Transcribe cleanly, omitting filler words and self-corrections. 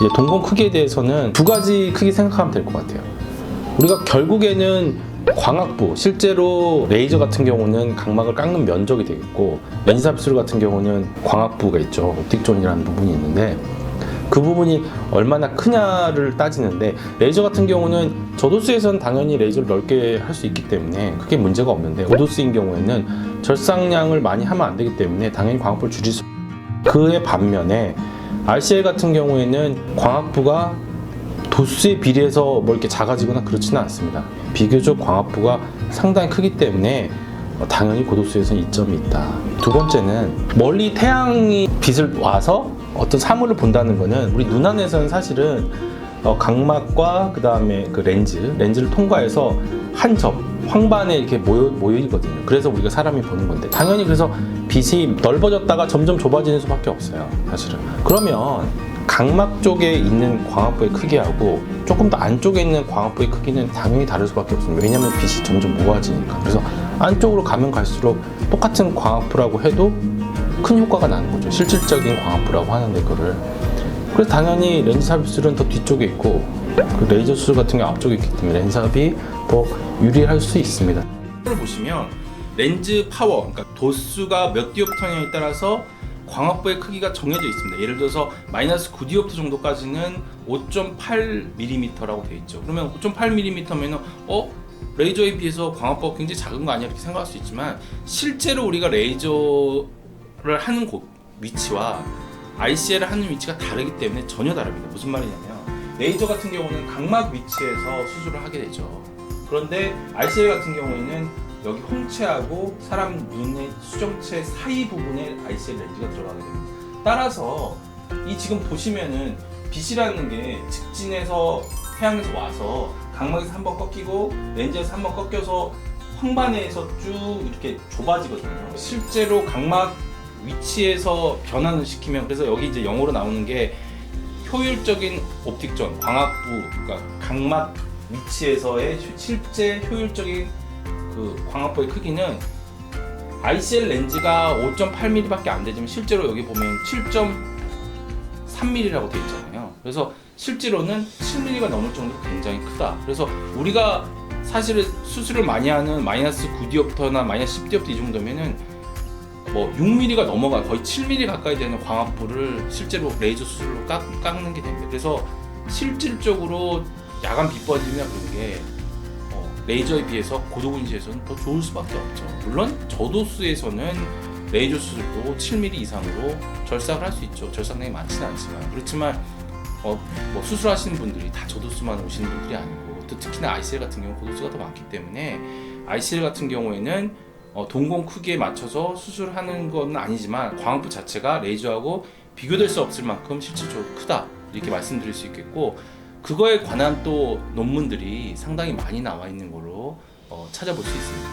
이제 동공 크기에 대해서는 두 가지 크기 생각하면 될 것 같아요. 우리가 결국에는 광학부, 실제로 레이저 같은 경우는 각막을 깎는 면적이 되겠고, 렌즈 삽입술 같은 경우는 광학부가 있죠. 옵틱존이라는 부분이 있는데 그 부분이 얼마나 크냐를 따지는데, 레이저 같은 경우는 저도수에서는 당연히 레이저를 넓게 할 수 있기 때문에 크게 문제가 없는데, 고도수인 경우에는 절삭량을 많이 하면 안 되기 때문에 당연히 광학부를 줄일 수. 그의 반면에 RCL 같은 경우에는 광학부가 도수에 비례해서 뭐 이렇게 작아지거나 그렇지는 않습니다. 비교적 광학부가 상당히 크기 때문에 당연히 고도수에서는 이점이 있다. 두 번째는 멀리 태양이 빛을 와서 어떤 사물을 본다는 거는 우리 눈 안에서는 사실은 각막과 그 다음에 그 렌즈를 통과해서 한 점, 황반에 이렇게 모이거든요. 그래서 우리가 사람이 보는 건데, 당연히 그래서 빛이 넓어졌다가 점점 좁아지는 수밖에 없어요, 사실은. 그러면 각막 쪽에 있는 광학부의 크기하고 조금 더 안쪽에 있는 광학부의 크기는 당연히 다를 수밖에 없습니다. 왜냐하면 빛이 점점 모아지니까. 그래서 안쪽으로 가면 갈수록 똑같은 광학부라고 해도 큰 효과가 나는 거죠. 실질적인 광학부라고 하는데 그거를. 그래서 당연히 렌즈 삽입술은 더 뒤쪽에 있고, 그 레이저 수술 같은 게 앞쪽에 있기 때문에 렌즈 삽입이 더 유리할 수 있습니다. 를 보시면 렌즈 파워, 그러니까 도수가 몇 디옵터냐에 따라서 광학부의 크기가 정해져 있습니다. 예를 들어서 마이너스 9디옵터 정도까지는 5.8mm라고 되어 있죠. 그러면 5.8mm면은 레이저에 비해서 광학부가 굉장히 작은 거 아니야 이렇게 생각할 수 있지만, 실제로 우리가 레이저를 하는 곳 위치와 ICL을 하는 위치가 다르기 때문에 전혀 다릅니다. 무슨 말이냐면, 레이저 같은 경우는 각막 위치에서 수술을 하게 되죠. 그런데 RCL 같은 경우에는 여기 홍채하고 사람 눈의 수정체 사이 부분에 ICL 렌즈가 들어가게 됩니다. 따라서 이 지금 보시면은 빛이라는 게 직진해서 태양에서 와서 각막에서 한번 꺾이고 렌즈에서 한번 꺾여서 황반에서 쭉 이렇게 좁아지거든요. 실제로 각막 위치에서 변환을 시키면, 그래서 여기 이제 영어로 나오는 게 효율적인 옵틱존, 광학부, 그러니까 각막 위치에서의 실제 효율적인 그 광학부의 크기는 ICL 렌즈가 5.8mm밖에 안 되지만 실제로 여기 보면 7.3mm라고 되어 있잖아요. 그래서 실제로는 7mm가 넘을 정도로 굉장히 크다. 그래서 우리가 사실은 수술을 많이 하는 마이너스 9디옵터나 마이너스 10디옵터 이 정도면은 뭐 6mm가 넘어가, 거의 7mm 가까이 되는 광학부를 실제로 레이저 수술로 깎는 게 됩니다. 그래서 실질적으로 야간 빛버짐이나 그런 게 레이저에 비해서 고도근시에서는 더 좋을 수밖에 없죠. 물론 저도수에서는 레이저 수술도 7mm 이상으로 절삭을 할 수 있죠. 절삭량이 많지는 않지만. 그렇지만 뭐 수술하시는 분들이 다 저도수만 오시는 분들이 아니고, 또 특히나 ICL 같은 경우 고도수가 더 많기 때문에 ICL 같은 경우에는 동공 크기에 맞춰서 수술하는 건 아니지만 광학부 자체가 레이저하고 비교될 수 없을 만큼 실질적으로 크다, 이렇게 말씀드릴 수 있겠고, 그거에 관한 또 논문들이 상당히 많이 나와 있는 걸로 찾아볼 수 있습니다.